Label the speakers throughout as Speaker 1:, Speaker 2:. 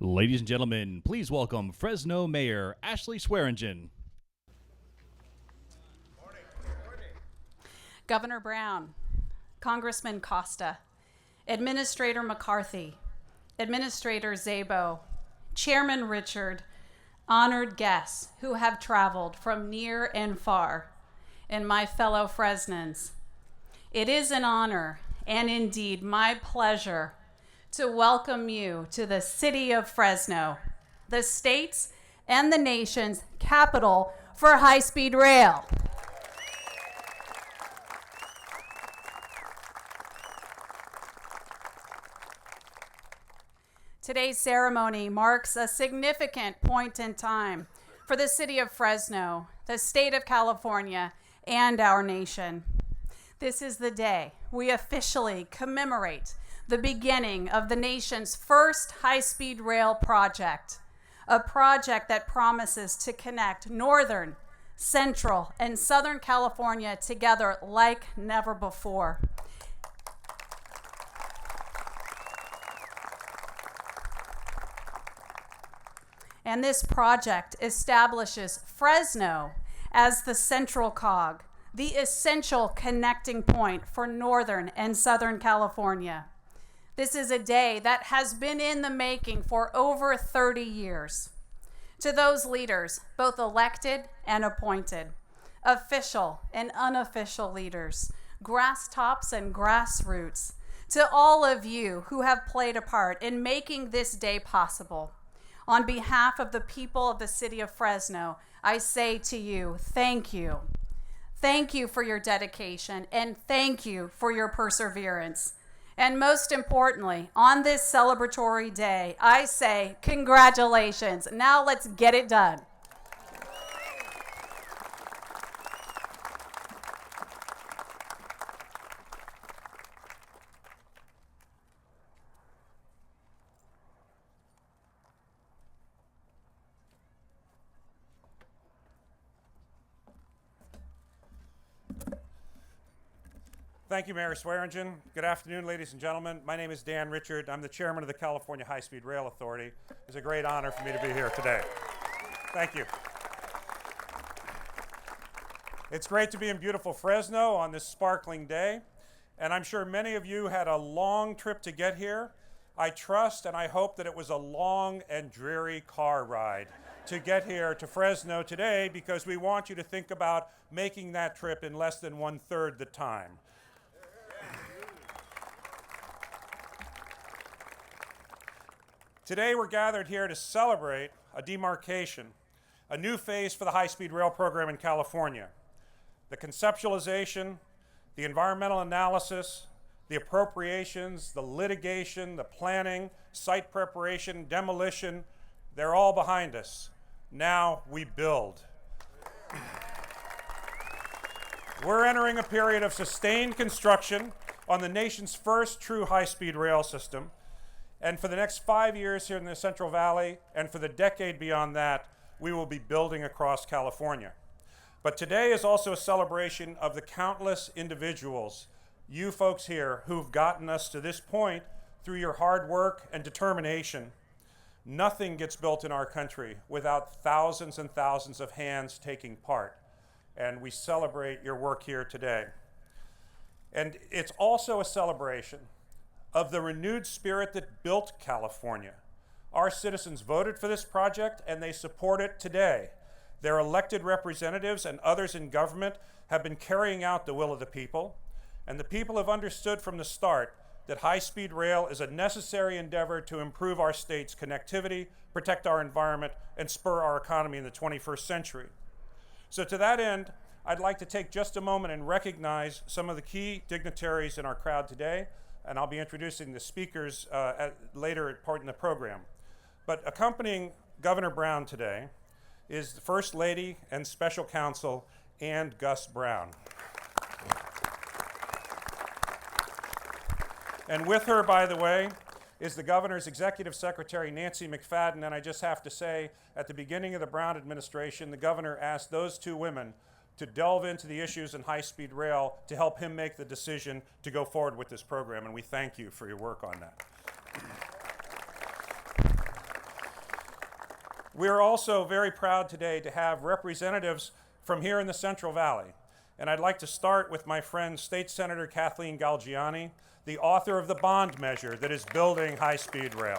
Speaker 1: Ladies and gentlemen, please welcome Fresno Mayor Ashley Swearingen.
Speaker 2: Governor Brown, Congressman Costa, Administrator McCarthy, Administrator Szabo, Chairman Richard, honored guests who have traveled from near and far, and my fellow Fresnans. It is an honor and indeed my pleasure to welcome you to the city of Fresno, the state's and the nation's capital for high-speed rail. Today's ceremony marks a significant point in time for the city of Fresno, the state of California, and our nation. This is the day we officially commemorate the beginning of the nation's first high-speed rail project, a project that promises to connect Northern, Central, and Southern California together like never before. And this project establishes Fresno as the central cog, the essential connecting point for Northern and Southern California. This is a day that has been in the making for over 30 years. To those leaders, both elected and appointed, official and unofficial leaders, grass tops and grassroots, to all of you who have played a part in making this day possible, on behalf of the people of the city of Fresno, I say to you, thank you. Thank you for your dedication, and thank you for your perseverance. And most importantly, on this celebratory day, I say congratulations. Now let's get it done.
Speaker 3: Thank you, Mayor Swearingen. Good afternoon, ladies and gentlemen. My name is Dan Richard. I'm the chairman of the California High-Speed Rail Authority. It's a great honor for me to be here today. Thank you. It's great to be in beautiful Fresno on this sparkling day, and I'm sure many of you had a long trip to get here. I trust and I hope that it was a long and dreary car ride to get here to Fresno today, because we want you to think about making that trip in less than 1/3 the time. Today we're gathered here to celebrate a demarcation, a new phase for the high-speed rail program in California. The conceptualization, the environmental analysis, the appropriations, the litigation, the planning, site preparation, demolition, they're all behind us. Now we build. We're entering a period of sustained construction on the nation's first true high-speed rail system. And for the next 5 years here in the Central Valley, and for the decade beyond that, we will be building across California. But today is also a celebration of the countless individuals, you folks here, who've gotten us to this point through your hard work and determination. Nothing gets built in our country without thousands and thousands of hands taking part. And we celebrate your work here today. And it's also a celebration of the renewed spirit that built California. Our citizens voted for this project and they support it today. Their elected representatives and others in government have been carrying out the will of the people, and the people have understood from the start that high-speed rail is a necessary endeavor to improve our state's connectivity, protect our environment, and spur our economy in the 21st century. So to that end, I'd like to take just a moment and recognize some of the key dignitaries in our crowd today, and I'll be introducing the speakers later in the program. But accompanying Governor Brown today is the First Lady and Special Counsel, Ann Gus Brown. And with her, by the way, is the Governor's Executive Secretary, Nancy McFadden, and I just have to say, at the beginning of the Brown administration, the Governor asked those two women to delve into the issues in high-speed rail to help him make the decision to go forward with this program, and we thank you for your work on that. We are also very proud today to have representatives from here in the Central Valley. And I'd like to start with my friend State Senator Kathleen Galgiani, the author of the bond measure that is building high-speed rail.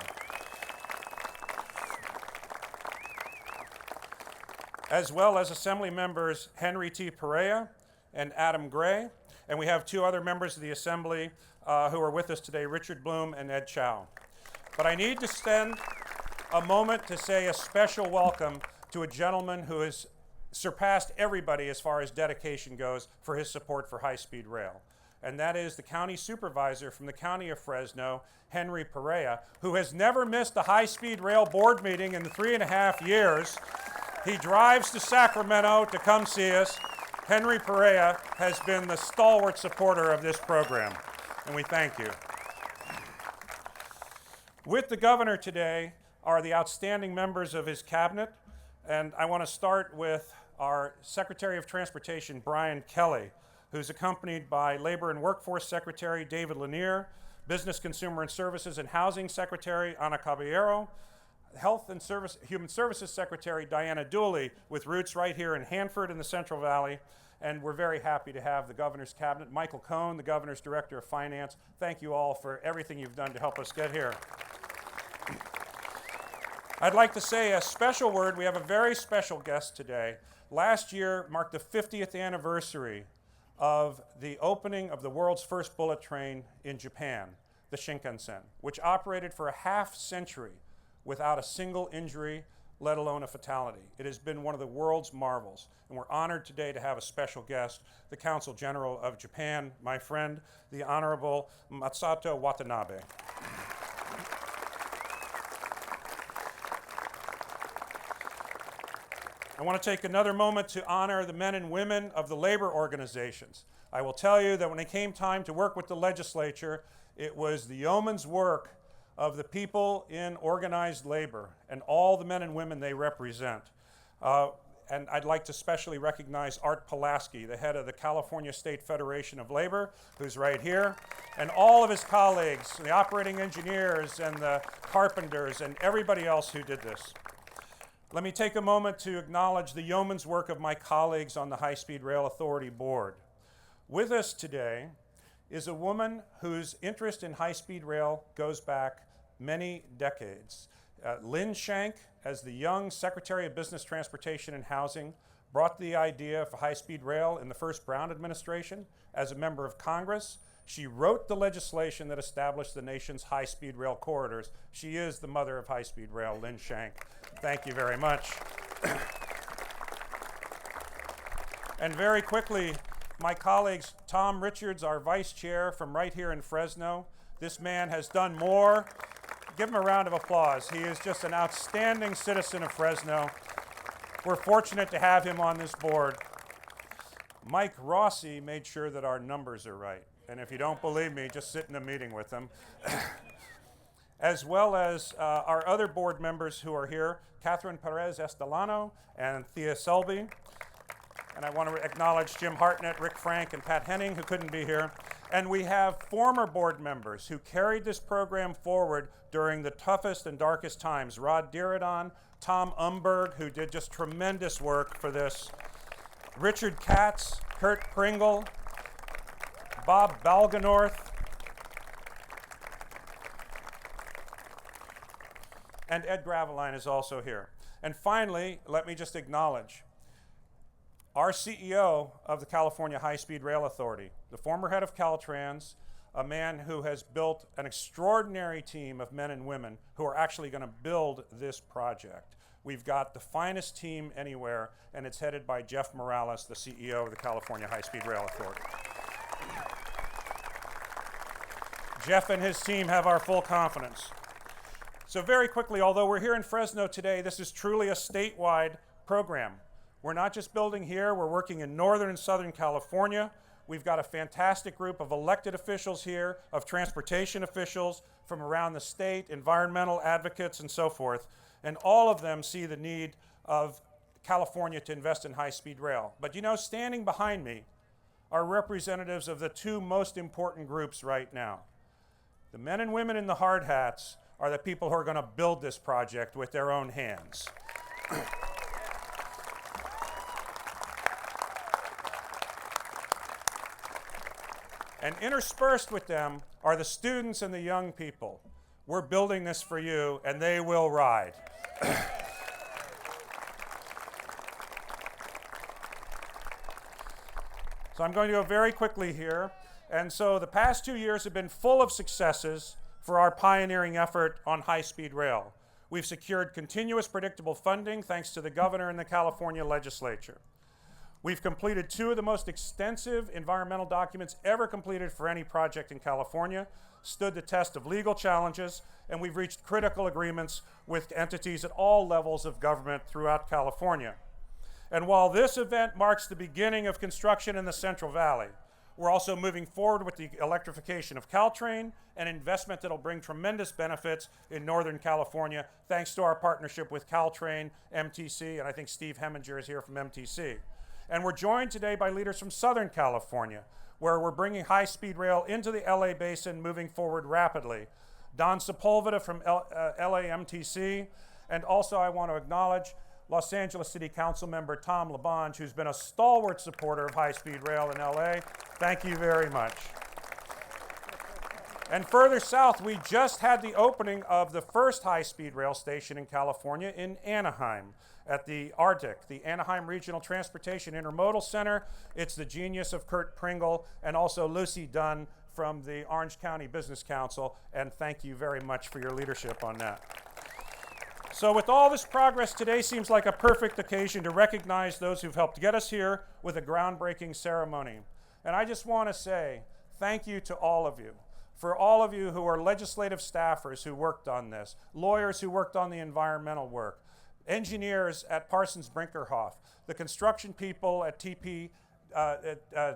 Speaker 3: As well as Assembly members Henry T. Perea and Adam Gray. And we have two other members of the Assembly who are with us today, Richard Bloom and Ed Chow. But I need to spend a moment to say a special welcome to a gentleman who has surpassed everybody as far as dedication goes for his support for high-speed rail. And that is the county supervisor from the county of Fresno, Henry Perea, who has never missed a high-speed rail board meeting in the 3.5 years. He drives to Sacramento to come see us. Henry Perea has been the stalwart supporter of this program, and we thank you. With the governor today are the outstanding members of his cabinet, and I want to start with our Secretary of Transportation, Brian Kelly, who's accompanied by Labor and Workforce Secretary David Lanier, Business, Consumer and Services and Housing Secretary Ana Caballero, Health and Human Services Secretary Diana Dooley, with roots right here in Hanford in the Central Valley. And we're very happy to have the governor's cabinet, Michael Cohn, the governor's director of finance. Thank you all for everything you've done to help us get here. I'd like to say a special word. We have a very special guest today. Last year marked the 50th anniversary of the opening of the world's first bullet train in Japan, the Shinkansen, which operated for a half-century without a single injury, let alone a fatality. It has been one of the world's marvels, and we're honored today to have a special guest, the Consul General of Japan, my friend, the Honorable Masato Watanabe. I want to take another moment to honor the men and women of the labor organizations. I will tell you that when it came time to work with the legislature, it was the yeoman's work of the people in organized labor and all the men and women they represent. And I'd like to specially recognize Art Pulaski, the head of the California State Federation of Labor, who's right here, and all of his colleagues, the operating engineers and the carpenters and everybody else who did this. Let me take a moment to acknowledge the yeoman's work of my colleagues on the High Speed Rail Authority Board. With us today is a woman whose interest in high-speed rail goes back many decades. Lynn Shank, as the young Secretary of Business, Transportation, and Housing, brought the idea for high-speed rail in the first Brown administration. As a member of Congress, she wrote the legislation that established the nation's high-speed rail corridors. She is the mother of high-speed rail, Lynn Shank. Thank you very much. And very quickly, my colleagues, Tom Richards, our vice chair from right here in Fresno. This man has done more. Give him a round of applause. He is just an outstanding citizen of Fresno. We're fortunate to have him on this board. Mike Rossi made sure that our numbers are right. And if you don't believe me, just sit in a meeting with him. As well as our other board members who are here, Catherine Perez Estelano and Thea Selby. And I want to acknowledge Jim Hartnett, Rick Frank, and Pat Henning, who couldn't be here. And we have former board members who carried this program forward during the toughest and darkest times. Rod Diridon, Tom Umberg, who did just tremendous work for this. Richard Katz, Kurt Pringle, Bob Balganorth, and Ed Graveline is also here. And finally, let me just acknowledge our CEO of the California High-Speed Rail Authority, the former head of Caltrans, a man who has built an extraordinary team of men and women who are actually going to build this project. We've got the finest team anywhere, and it's headed by Jeff Morales, the CEO of the California High-Speed Rail Authority. Jeff and his team have our full confidence. So very quickly, although we're here in Fresno today, this is truly a statewide program. We're not just building here, we're working in Northern and Southern California. We've got a fantastic group of elected officials here, of transportation officials from around the state, environmental advocates, and so forth. And all of them see the need of California to invest in high-speed rail. But you know, standing behind me are representatives of the two most important groups right now. The men and women in the hard hats are the people who are going to build this project with their own hands. And interspersed with them are the students and the young people. We're building this for you, and they will ride. So I'm going to go very quickly here. And so the past 2 years have been full of successes for our pioneering effort on high-speed rail. We've secured continuous predictable funding thanks to the governor and the California legislature. We've completed 2 of the most extensive environmental documents ever completed for any project in California, stood the test of legal challenges, and we've reached critical agreements with entities at all levels of government throughout California. And while this event marks the beginning of construction in the Central Valley, we're also moving forward with the electrification of Caltrain, an investment that'll bring tremendous benefits in Northern California, thanks to our partnership with Caltrain, MTC, and I think Steve Heminger is here from MTC. And we're joined today by leaders from Southern California, where we're bringing high-speed rail into the LA basin, moving forward rapidly. Don Sepulveda from LAMTC, and also I want to acknowledge Los Angeles City Council member Tom LaBonge, who's been a stalwart supporter of high-speed rail in LA. Thank you very much. And further south, we just had the opening of the first high-speed rail station in California in Anaheim at the ARTIC, the Anaheim Regional Transportation Intermodal Center. It's the genius of Kurt Pringle and also Lucy Dunn from the Orange County Business Council, and thank you very much for your leadership on that. So with all this progress, today seems like a perfect occasion to recognize those who've helped get us here with a groundbreaking ceremony. And I just want to say thank you to all of you. For all of you who are legislative staffers who worked on this, lawyers who worked on the environmental work, engineers at Parsons Brinkerhoff, the construction people at TP,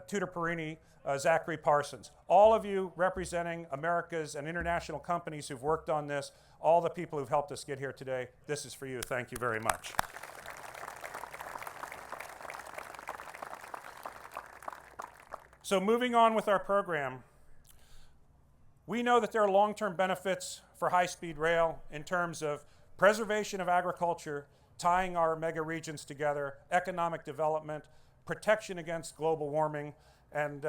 Speaker 3: Tudor Perini, Zachary Parsons, all of you representing America's and international companies who've worked on this, all the people who've helped us get here today, this is for you. Thank you very much. So moving on with our program, we know that there are long-term benefits for high-speed rail in terms of preservation of agriculture, tying our mega regions together, economic development, protection against global warming, and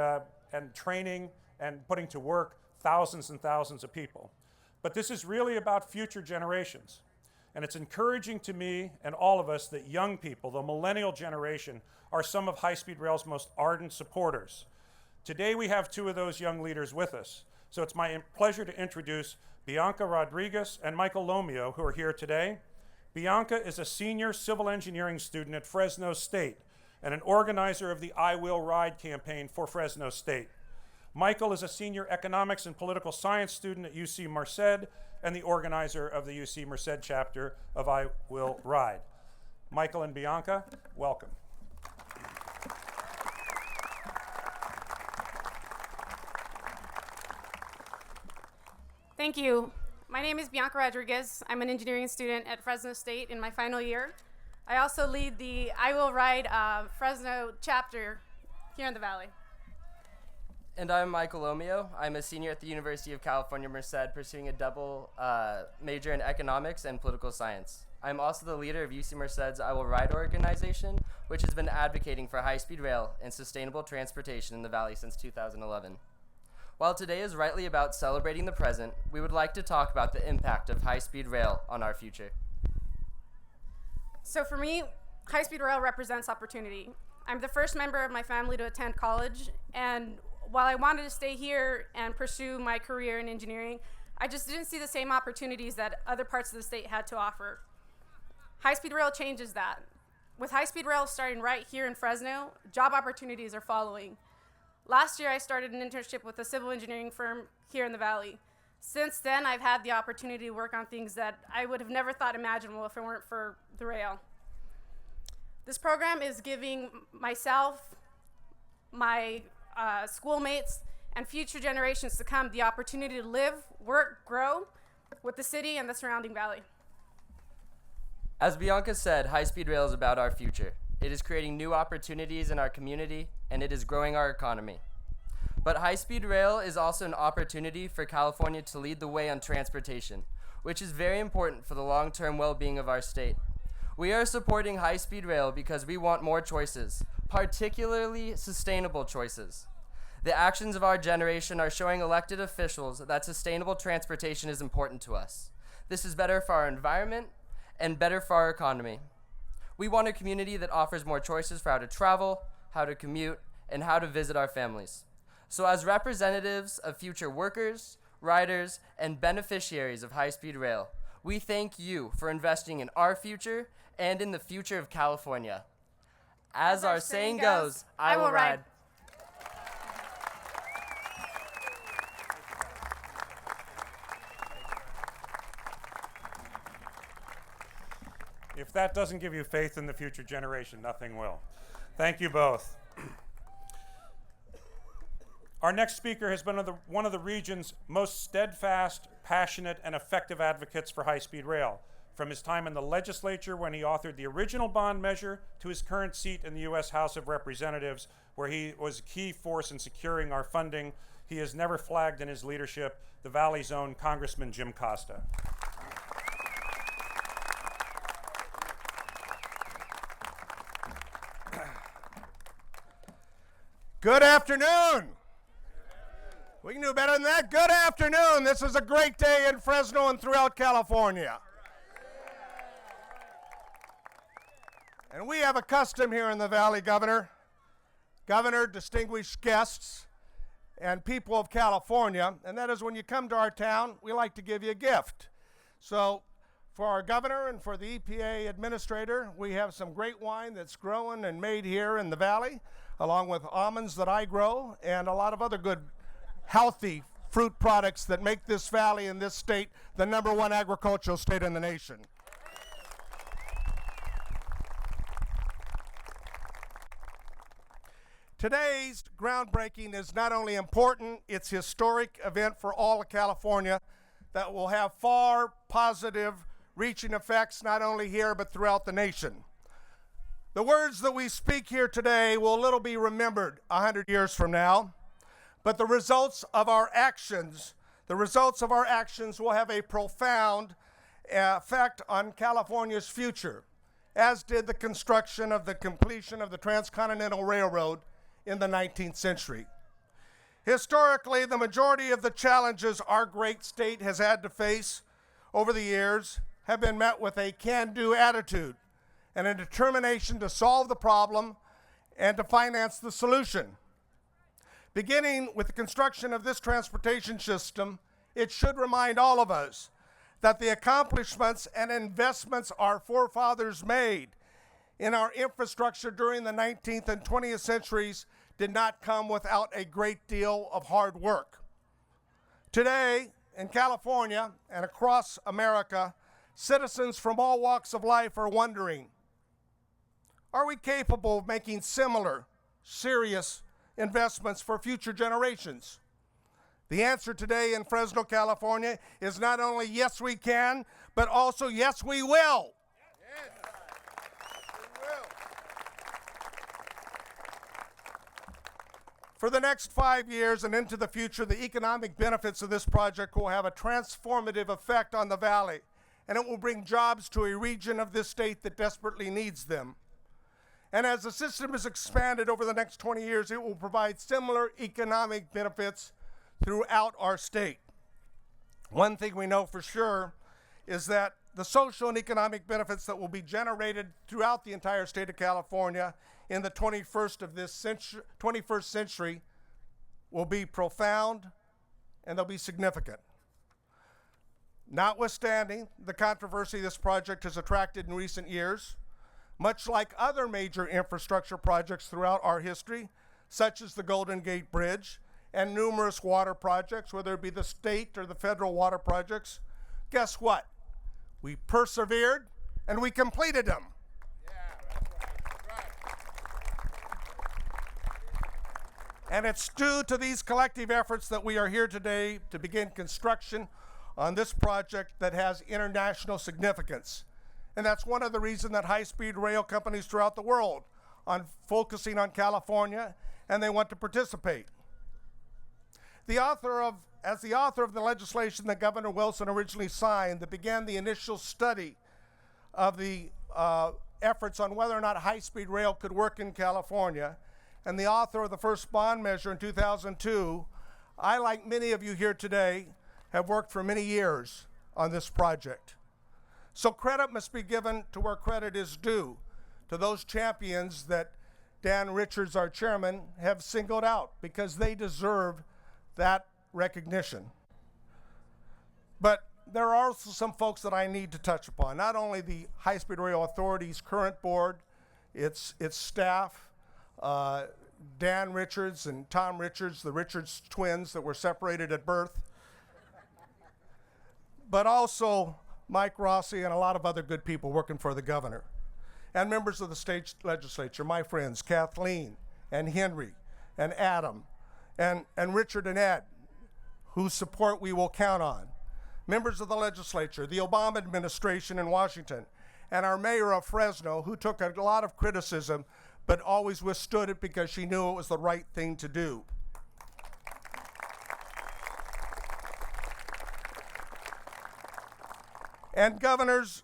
Speaker 3: training and putting to work thousands and thousands of people. But this is really about future generations. And it's encouraging to me and all of us that young people, the millennial generation, are some of high-speed rail's most ardent supporters. Today we have 2 of those young leaders with us. So it's my pleasure to introduce Bianca Rodriguez and Michael Lomio, who are here today. Bianca is a senior civil engineering student at Fresno State and an organizer of the I Will Ride campaign for Fresno State. Michael is a senior economics and political science student at UC Merced and the organizer of the UC Merced chapter of I Will Ride. Michael and Bianca, welcome.
Speaker 4: Thank you. My name is Bianca Rodriguez. I'm an engineering student at Fresno State in my final year. I also lead the I Will Ride Fresno chapter here in the Valley.
Speaker 5: And I'm Michael Lomio. I'm a senior at the University of California, Merced, pursuing a double major in economics and political science. I'm also the leader of UC Merced's I Will Ride organization, which has been advocating for high-speed rail and sustainable transportation in the Valley since 2011. While today is rightly about celebrating the present, we would like to talk about the impact of high-speed rail on our future.
Speaker 4: So for me, high-speed rail represents opportunity. I'm the first member of my family to attend college, and while I wanted to stay here and pursue my career in engineering, I just didn't see the same opportunities that other parts of the state had to offer. High-speed rail changes that. With high-speed rail starting right here in Fresno, job opportunities are following. Last year, I started an internship with a civil engineering firm here in the Valley. Since then, I've had the opportunity to work on things that I would have never thought imaginable if it weren't for the rail. This program is giving myself, my schoolmates, and future generations to come the opportunity to live, work, grow with the city and the surrounding valley.
Speaker 5: As Bianca said, high-speed rail is about our future. It is creating new opportunities in our community, and it is growing our economy. But high-speed rail is also an opportunity for California to lead the way on transportation, which is very important for the long-term well-being of our state. We are supporting high-speed rail because we want more choices, particularly sustainable choices. The actions of our generation are showing elected officials that sustainable transportation is important to us. This is better for our environment and better for our economy. We want a community that offers more choices for how to travel, how to commute, and how to visit our families. So as representatives of future workers, riders, and beneficiaries of high-speed rail, we thank you for investing in our future and in the future of California. As our saying goes, I will ride.
Speaker 3: If that doesn't give you faith in the future generation, nothing will. Thank you both. Our next speaker has been one of the region's most steadfast, passionate, and effective advocates for high-speed rail. From his time in the legislature when he authored the original bond measure to his current seat in the U.S. House of Representatives, where he was a key force in securing our funding, he has never flagged in his leadership, the Valley's own Congressman Jim Costa.
Speaker 6: Good afternoon. We can do better than that. Good afternoon. This is a great day in Fresno and throughout California. And we have a custom here in the Valley, Governor, distinguished guests, and people of California, and that is when you come to our town, we like to give you a gift. So for our governor and for the EPA administrator, we have some great wine that's grown and made here in the Valley, along with almonds that I grow and a lot of other good, healthy fruit products that make this valley and this state the #1 agricultural state in the nation. Today's groundbreaking is not only important, it's a historic event for all of California that will have far positive reaching effects not only here but throughout the nation. The words that we speak here today will little be remembered 100 years from now, but the results of our actions will have a profound effect on California's future, as did the completion of the Transcontinental Railroad in the 19th century. Historically, the majority of the challenges our great state has had to face over the years have been met with a can-do attitude and a determination to solve the problem and to finance the solution. Beginning with the construction of this transportation system, it should remind all of us that the accomplishments and investments our forefathers made in our infrastructure during the 19th and 20th centuries did not come without a great deal of hard work. Today, in California and across America, citizens from all walks of life are wondering, are we capable of making similar, serious investments for future generations? The answer today in Fresno, California is not only yes we can, but also yes we will. Yes. We will. For the next 5 years and into the future, the economic benefits of this project will have a transformative effect on the valley, and it will bring jobs to a region of this state that desperately needs them. And as the system is expanded over the next 20 years, it will provide similar economic benefits throughout our state. One thing we know for sure is that the social and economic benefits that will be generated throughout the entire state of California in the 21st century will be profound and they'll be significant. Notwithstanding the controversy this project has attracted in recent years, much like other major infrastructure projects throughout our history, such as the Golden Gate Bridge and numerous water projects, whether it be the state or the federal water projects, guess what? We persevered and we completed them. Yeah, that's right. And it's due to these collective efforts that we are here today to begin construction on this project that has international significance. And that's one of the reasons that high-speed rail companies throughout the world are focusing on California, and they want to participate. As the author of the legislation that Governor Wilson originally signed that began the initial study of the efforts on whether or not high-speed rail could work in California, and the author of the first bond measure in 2002, I, like many of you here today, have worked for many years on this project. So credit must be given to where credit is due, to those champions that Dan Richards, our chairman, have singled out, because they deserve that recognition. But there are also some folks that I need to touch upon. Not only the High Speed Rail Authority's current board, its staff, Dan Richards and Tom Richards, the Richards twins that were separated at birth, but also Mike Rossi and a lot of other good people working for the governor. And members of the state legislature, my friends, Kathleen and Henry and Adam and Richard and Ed, whose support we will count on. Members of the legislature, the Obama administration in Washington, and our mayor of Fresno, who took a lot of criticism, but always withstood it because she knew it was the right thing to do. And governors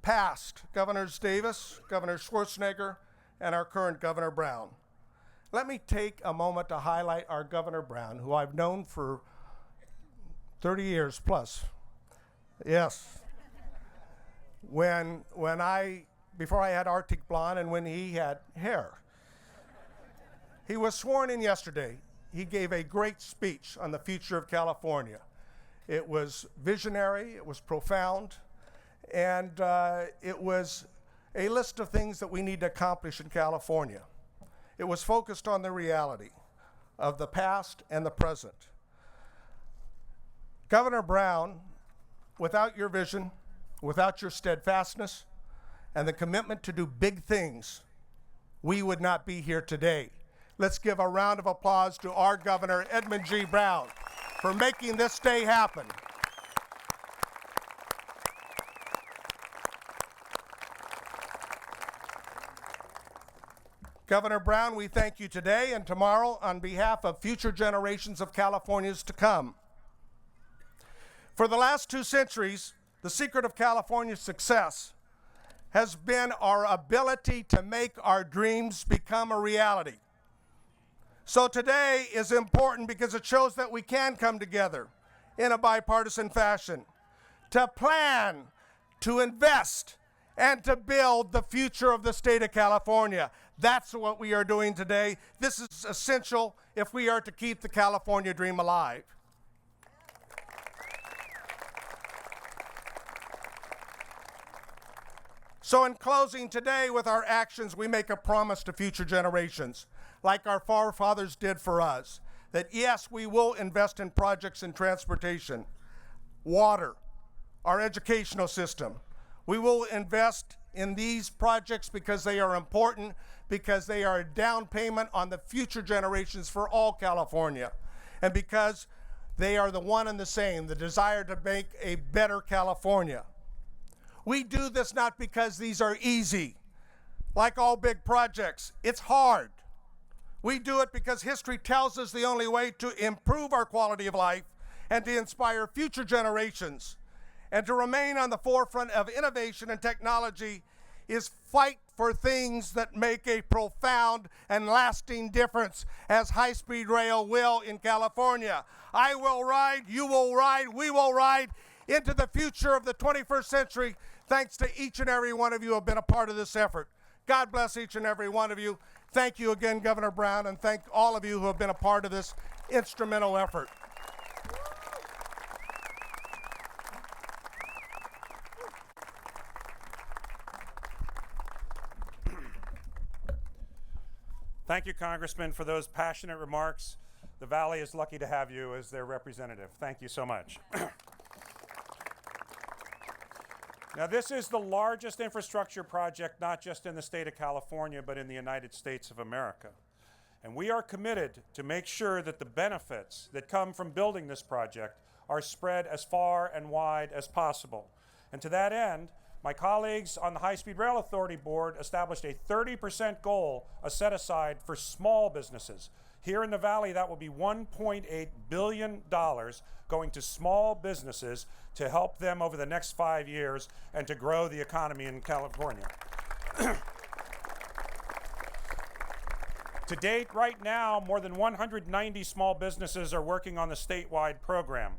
Speaker 6: past, Governors Davis, Governor Schwarzenegger, and our current Governor Brown. Let me take a moment to highlight our Governor Brown, who I've known for 30 years plus. Yes. Before I had Arctic blonde and when he had hair. He was sworn in yesterday. He gave a great speech on the future of California. It was visionary, it was profound, and it was a list of things that we need to accomplish in California. It was focused on the reality of the past and the present. Governor Brown, without your vision, without your steadfastness, and the commitment to do big things, we would not be here today. Let's give a round of applause to our Governor, Edmund G. Brown, for making this day happen. Governor Brown, we thank you today and tomorrow on behalf of future generations of Californians to come. For the last 2 centuries, the secret of California's success has been our ability to make our dreams become a reality. So today is important because it shows that we can come together in a bipartisan fashion to plan, to invest, and to build the future of the state of California. That's what we are doing today. This is essential if we are to keep the California dream alive. So in closing today, with our actions, we make a promise to future generations, like our forefathers did for us, that yes, we will invest in projects in transportation, water, our educational system. We will invest in these projects because they are important, because they are a down payment on the future generations for all California, and because they are the one and the same, the desire to make a better California. We do this not because these are easy. Like all big projects, it's hard. We do it because history tells us the only way to improve our quality of life and to inspire future generations and to remain on the forefront of innovation and technology is fight for things that make a profound and lasting difference, as high-speed rail will in California. I will ride, you will ride, we will ride into the future of the 21st century, thanks to each and every one of you who have been a part of this effort. God bless each and every one of you. Thank you again, Governor Brown, and thank all of you who have been a part of this instrumental effort.
Speaker 3: Thank you, Congressman, for those passionate remarks. The Valley is lucky to have you as their representative. Thank you so much. Now, this is the largest infrastructure project, not just in the state of California, but in the United States of America. And we are committed to make sure that the benefits that come from building this project are spread as far and wide as possible. And to that end, My colleagues on the High Speed Rail Authority Board established a 30% goal set aside for small businesses. Here in the Valley, that will be $1.8 billion going to small businesses to help them over the next 5 years and to grow the economy in California. To date, right now, more than 190 small businesses are working on the statewide program.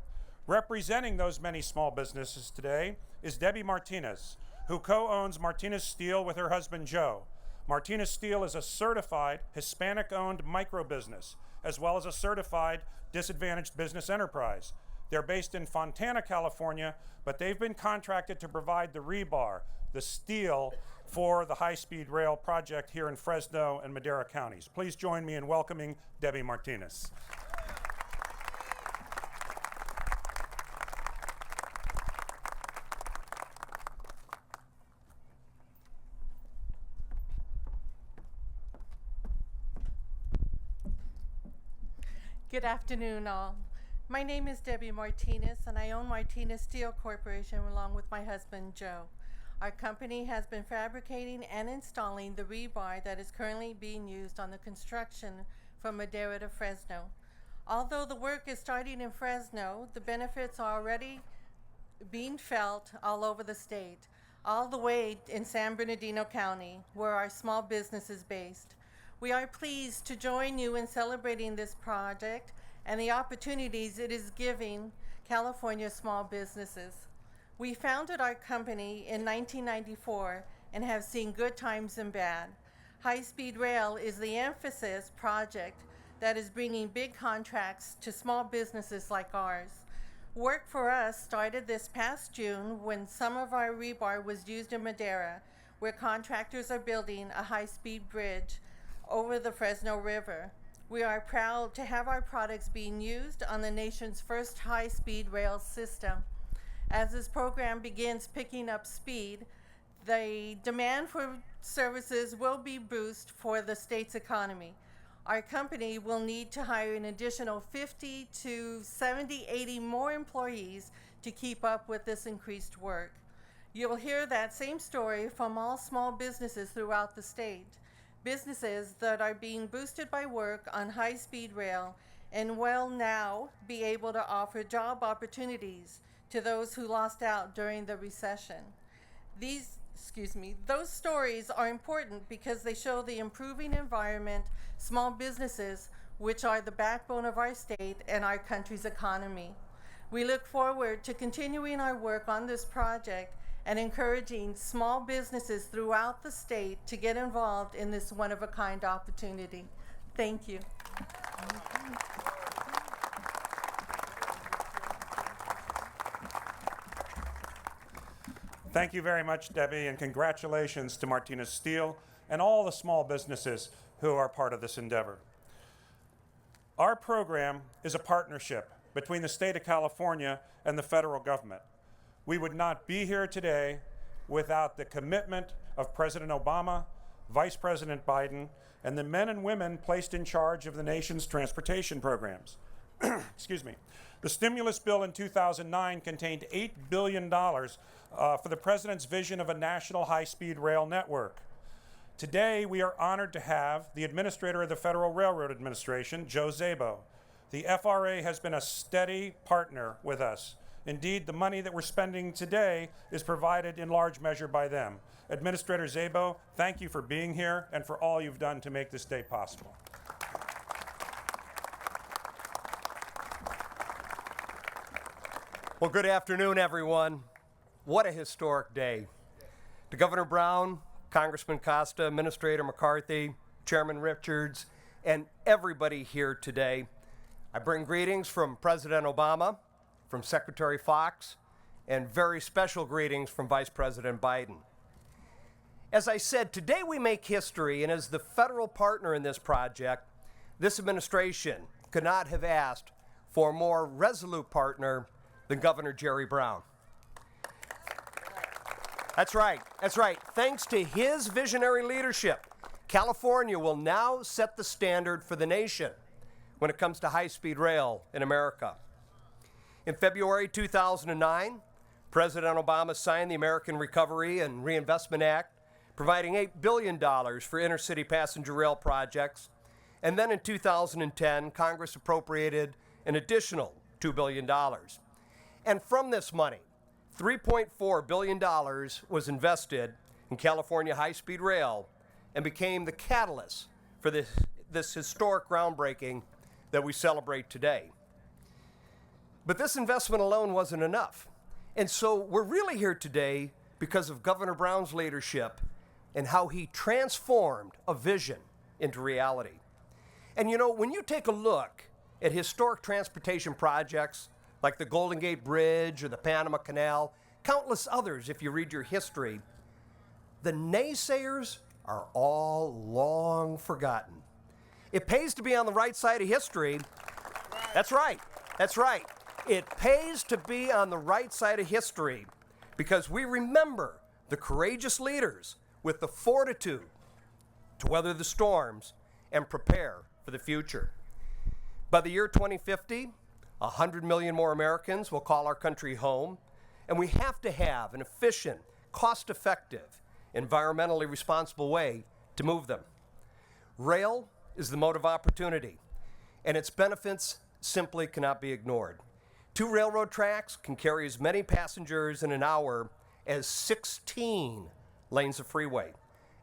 Speaker 3: Representing those many small businesses today is Debbie Martinez, who co-owns Martinez Steel with her husband, Joe. Martinez Steel is a certified Hispanic-owned micro-business, as well as a certified disadvantaged business enterprise. They're based in Fontana, California, but they've been contracted to provide the rebar, the steel, for the high-speed rail project here in Fresno and Madera counties. Please join me in welcoming Debbie Martinez.
Speaker 7: Good afternoon, all. My name is Debbie Martinez, and I own Martinez Steel Corporation along with my husband, Joe. Our company has been fabricating and installing the rebar that is currently being used on the construction from Madera to Fresno. Although the work is starting in Fresno, the benefits are already being felt all over the state, all the way in San Bernardino County, where our small business is based. We are pleased to join you in celebrating this project and the opportunities it is giving California small businesses. We founded our company in 1994 and have seen good times and bad. High-speed rail is the emphasis project that is bringing big contracts to small businesses like ours. Work for us started this past June when some of our rebar was used in Madera, where contractors are building a high-speed bridge over the Fresno River. We are proud to have our products being used on the nation's first high-speed rail system. As this program begins picking up speed, the demand for services will be a boost for the state's economy. Our company will need to hire an additional 50 to 70, 80 more employees to keep up with this increased work. You'll hear that same story from all small businesses throughout the state. Businesses that are being boosted by work on high-speed rail and will now be able to offer job opportunities to those who lost out during the recession. Those stories are important because they show the improving environment small businesses, which are the backbone of our state and our country's economy. We look forward to continuing our work on this project and encouraging small businesses throughout the state to get involved in this one-of-a-kind opportunity. Thank you.
Speaker 3: Thank you very much, Debbie, and congratulations to Martinez Steel and all the small businesses who are part of this endeavor. Our program is a partnership between the state of California and the federal government. We would not be here today without the commitment of President Obama, Vice President Biden, and the men and women placed in charge of the nation's transportation programs. Excuse me. The stimulus bill in 2009 contained $8 billion for the president's vision of a national high-speed rail network. Today, we are honored to have the administrator of the Federal Railroad Administration, Joe Szabo. The FRA has been a steady partner with us. Indeed, the money that we're spending today is provided in large measure by them. Administrator Szabo, thank you for being here and for all you've done to make this day possible.
Speaker 8: Well, good afternoon, everyone. What a historic day. To Governor Brown, Congressman Costa, Administrator McCarthy, Chairman Richards, and everybody here today, I bring greetings from President Obama, from Secretary Fox, and very special greetings from Vice President Biden. As I said, today we make history, and as the federal partner in this project, this administration could not have asked for a more resolute partner than Governor Jerry Brown. That's right. Thanks to his visionary leadership, California will now set the standard for the nation when it comes to high-speed rail in America. In February 2009, President Obama signed the American Recovery and Reinvestment Act, providing $8 billion for intercity passenger rail projects. And then in 2010, Congress appropriated an additional $2 billion. And from this money, $3.4 billion was invested in California high-speed rail and became the catalyst for this historic groundbreaking that we celebrate today. But this investment alone wasn't enough. And so we're really here today because of Governor Brown's leadership and how he transformed a vision into reality. And you know, when you take a look at historic transportation projects like the Golden Gate Bridge or the Panama Canal, countless others if you read your history, the naysayers are all long forgotten. It pays to be on the right side of history. That's right. That's right. It pays to be on the right side of history because we remember the courageous leaders with the fortitude to weather the storms and prepare for the future. By the year 2050, 100 million more Americans will call our country home, and we have to have an efficient, cost-effective, environmentally responsible way to move them. Rail is the mode of opportunity, and its benefits simply cannot be ignored. 2 railroad tracks can carry as many passengers in an hour as 16 lanes of freeway,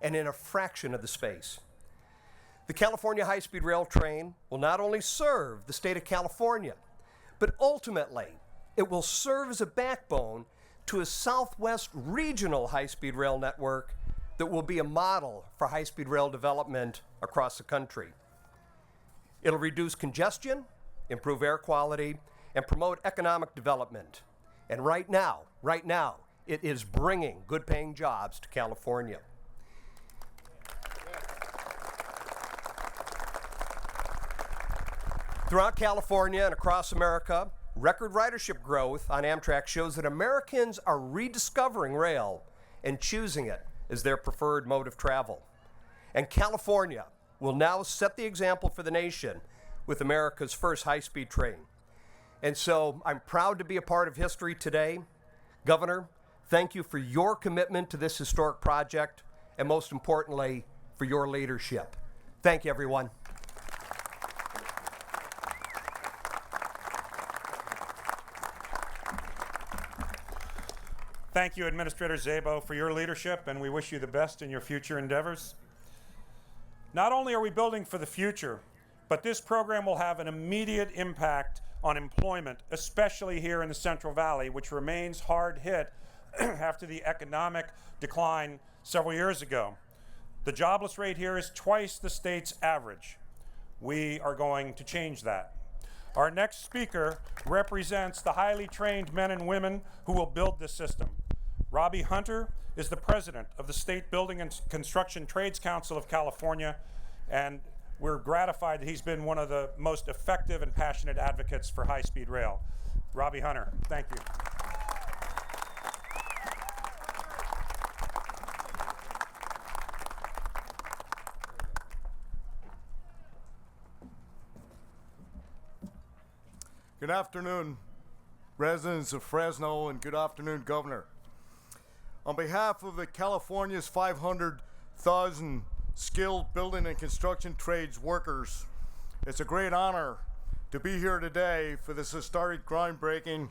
Speaker 8: and in a fraction of the space. The California high-speed rail train will not only serve the state of California, but ultimately it will serve as a backbone to a Southwest regional high-speed rail network that will be a model for high-speed rail development across the country. It'll reduce congestion, improve air quality, and promote economic development. And right now, it is bringing good-paying jobs to California. Throughout California and across America, record ridership growth on Amtrak shows that Americans are rediscovering rail and choosing it as their preferred mode of travel. And California will now set the example for the nation with America's first high-speed train. And so I'm proud to be a part of history today. Governor, thank you for your commitment to this historic project, and most importantly, for your leadership. Thank you, everyone.
Speaker 3: Thank you, Administrator Szabo, for your leadership, and we wish you the best in your future endeavors. Not only are we building for the future, but this program will have an immediate impact on employment, especially here in the Central Valley, which remains hard hit after the economic decline several years ago. The jobless rate here is twice the state's average. We are going to change that. Our next speaker represents the highly trained men and women who will build this system. Robbie Hunter is the president of the State Building and Construction Trades Council of California, and we're gratified that he's been one of the most effective and passionate advocates for high-speed rail. Robbie Hunter, thank you.
Speaker 6: Good afternoon, residents of Fresno, and good afternoon, Governor. On behalf of the California's 500,000 skilled building and construction trades workers, it's a great honor to be here today for this historic groundbreaking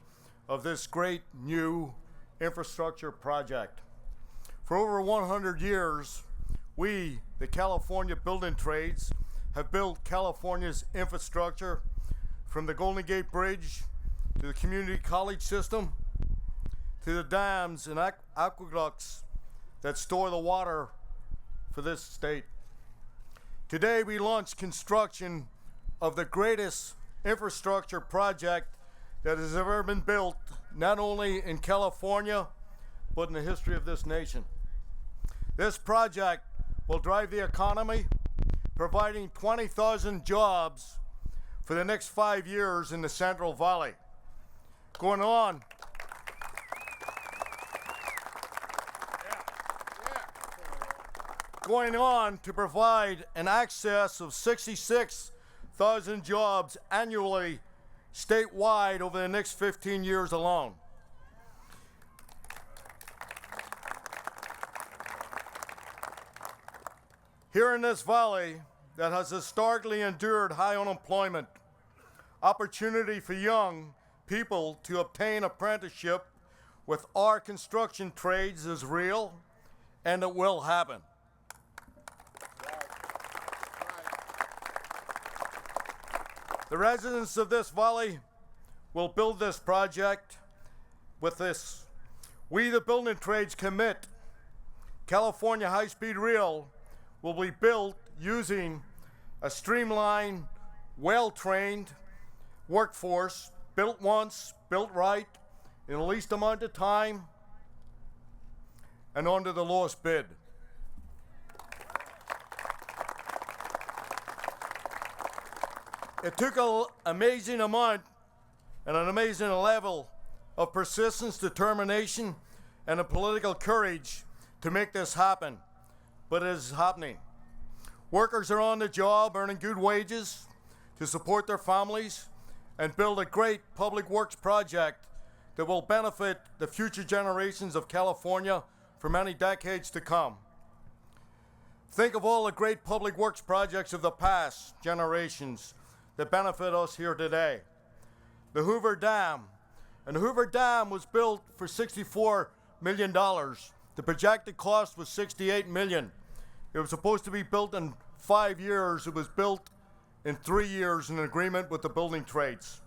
Speaker 6: of this great new infrastructure project. For over 100 years, we, the California building trades, have built California's infrastructure from the Golden Gate Bridge to the community college system to the dams and aqueducts that store the water for this state. Today we launched construction of the greatest infrastructure project that has ever been built, not only in California, but in the history of this nation. This project will drive the economy, providing 20,000 jobs for the next 5 years in the Central Valley. Going on to provide an excess of 66,000 jobs annually statewide over the next 15 years alone.
Speaker 9: Here in this valley that has historically endured high unemployment, opportunity for young people to obtain apprenticeship with our construction trades is real, and it will happen. The residents of this valley will build this project with this. We, the building trades, commit California high-speed rail will be built using a streamlined, well-trained workforce, built once, built right, in the least amount of time, and under the lowest bid. It took an amazing amount and an amazing level of persistence, determination, and a political courage to make this happen, but it is happening. Workers are on the job earning good wages to support their families and build a great public works project that will benefit the future generations of California for many decades to come. Think of all the great public works projects of the past generations that benefit us here today. The Hoover Dam. And the Hoover Dam was built for $64 million. The projected cost was $68 million. It was supposed to be built in 5 years. It was built in 3 years in agreement with the building trades.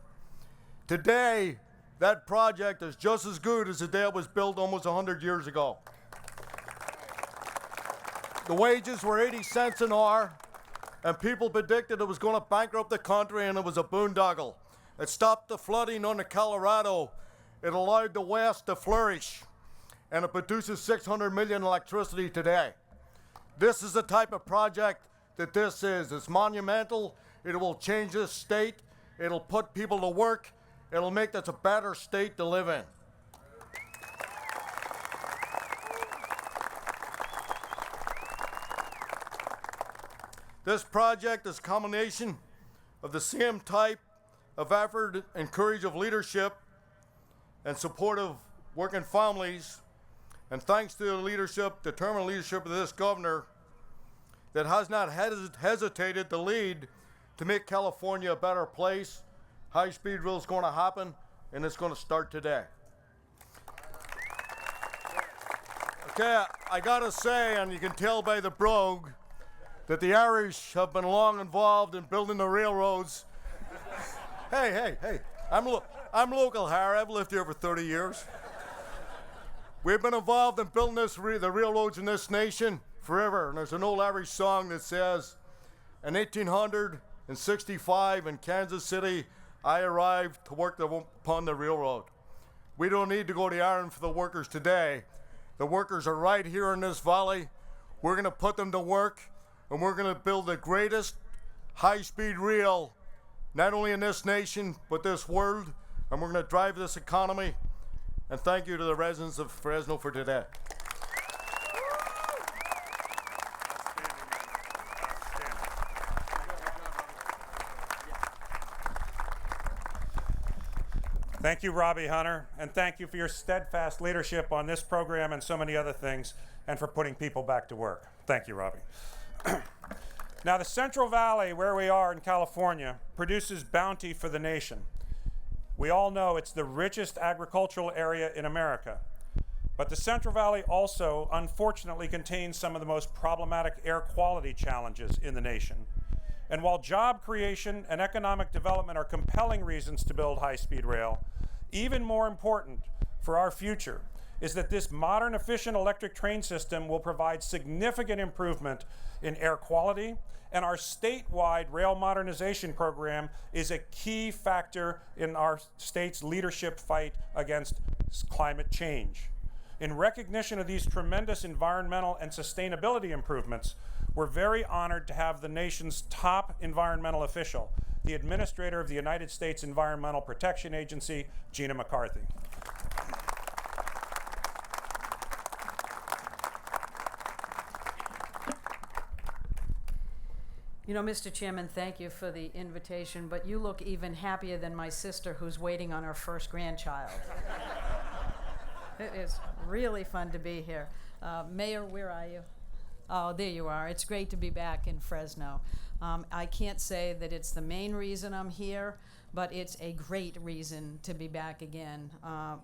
Speaker 9: Today, that project is just as good as the day it was built almost 100 years ago. The wages were 80 cents an hour, and people predicted it was going to bankrupt the country, and it was a boondoggle. It stopped the flooding on the Colorado. It allowed the West to flourish, and it produces 600 million electricity today. This is the type of project that this is. It's monumental. It will change this state. It'll put people to work. It'll make this a better state to live in. This project is a combination of the same type of effort and courage of leadership and support of working families, and thanks to the leadership, determined leadership of this governor that has not hesitated to lead to make California a better place. High-speed rail is going to happen, and it's going to start today. Okay, I gotta say, and you can tell by the brogue, that the Irish have been long involved in building the railroads. Hey, I'm local, Harry. I've lived here for 30 years. We've been involved in building the railroads in this nation forever. And there's an old Irish song that says, in 1865 in Kansas City, I arrived to work upon the railroad. We don't need to go to Ireland for the workers today. The workers are right here in this valley. We're going to put them to work, and we're going to build the greatest high-speed rail, not only in this nation, but this world, and we're going to drive this economy. And thank you to the residents of Fresno for today.
Speaker 3: Thank you, Robbie Hunter, and thank you for your steadfast leadership on this program and so many other things, and for putting people back to work. Thank you, Robbie. Now, the Central Valley, where we are in California, produces bounty for the nation. We all know it's the richest agricultural area in America. But the Central Valley also, unfortunately, contains some of the most problematic air quality challenges in the nation. And while job creation and economic development are compelling reasons to build high-speed rail, even more important for our future is that this modern, efficient electric train system will provide significant improvement in air quality, and our statewide rail modernization program is a key factor in our state's leadership fight against climate change. In recognition of these tremendous environmental and sustainability improvements, we're very honored to have the nation's top environmental official, the Administrator of the United States Environmental Protection Agency, Gina McCarthy.
Speaker 10: You know, Mr. Chairman, thank you for the invitation, but you look even happier than my sister who's waiting on her first grandchild. It is really fun to be here. Mayor, where are you? Oh, there you are. It's great to be back in Fresno. I can't say that it's the main reason I'm here, but it's a great reason to be back again.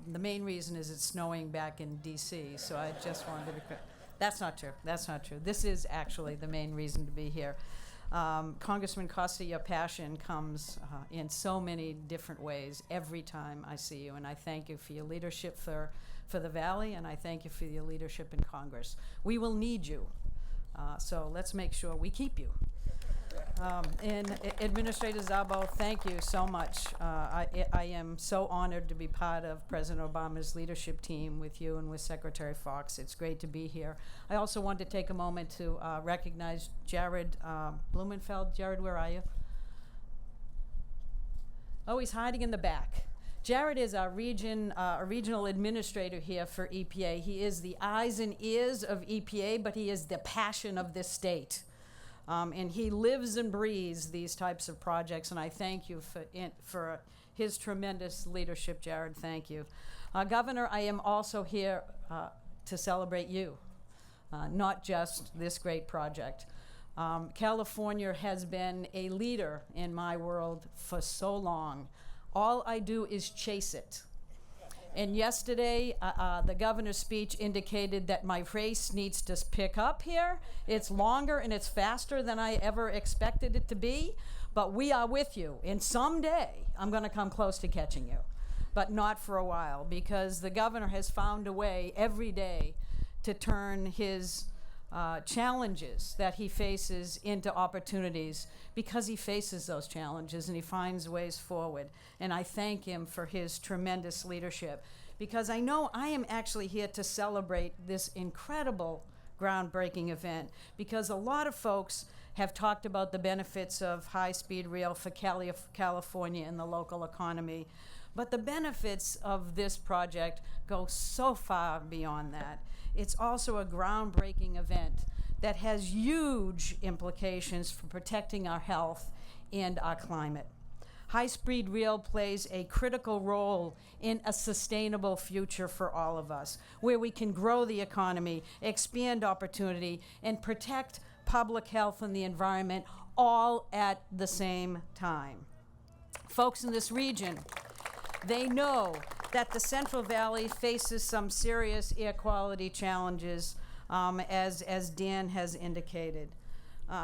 Speaker 10: The main reason is it's snowing back in D.C., so I just wanted to be clear. That's not true. That's not true. This is actually the main reason to be here. Congressman Costa, your passion comes in so many different ways every time I see you, and I thank you for your leadership for the Valley, and I thank you for your leadership in Congress. We will need you, so let's make sure we keep you. And Administrator Szabo, thank you so much. I am so honored to be part of President Obama's leadership team with you and with Secretary Fox. It's great to be here. I also want to take a moment to recognize Jared Blumenfeld. Jared, where are you? Oh, he's hiding in the back. Jared is our regional administrator here for EPA. He is the eyes and ears of EPA, but he is the passion of this state. And he lives and breathes these types of projects, and I thank you for his tremendous leadership, Jared. Thank you. Governor, I am also here to celebrate you, not just this great project. California has been a leader in my world for so long. All I do is chase it. And yesterday, the governor's speech indicated that my race needs to pick up here. It's longer and it's faster than I ever expected it to be, but we are with you. And someday, I'm going to come close to catching you, but not for a while, because the governor has found a way every day to turn his challenges that he faces into opportunities, because he faces those challenges and he finds ways forward. And I thank him for his tremendous leadership, because I know I am actually here to celebrate this incredible groundbreaking event, because a lot of folks have talked about the benefits of high-speed rail for California and the local economy. But the benefits of this project go so far beyond that. It's also a groundbreaking event that has huge implications for protecting our health and our climate. High-speed rail plays a critical role in a sustainable future for all of us, where we can grow the economy, expand opportunity, and protect public health and the environment all at the same time. Folks in this region, they know that the Central Valley faces some serious air quality challenges, as Dan has indicated.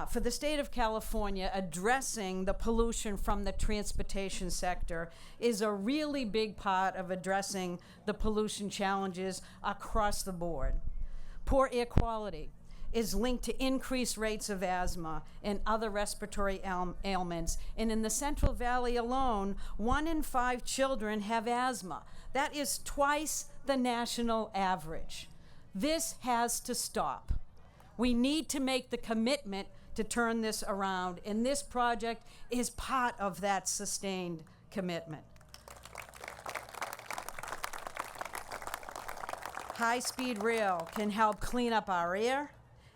Speaker 10: For the state of California, addressing the pollution from the transportation sector is a really big part of addressing the pollution challenges across the board. Poor air quality is linked to increased rates of asthma and other respiratory ailments. And in the Central Valley alone, 1 in 5 children have asthma. That is twice the national average. This has to stop. We need to make the commitment to turn this around, and this project is part of that sustained commitment. High-speed rail can help clean up our air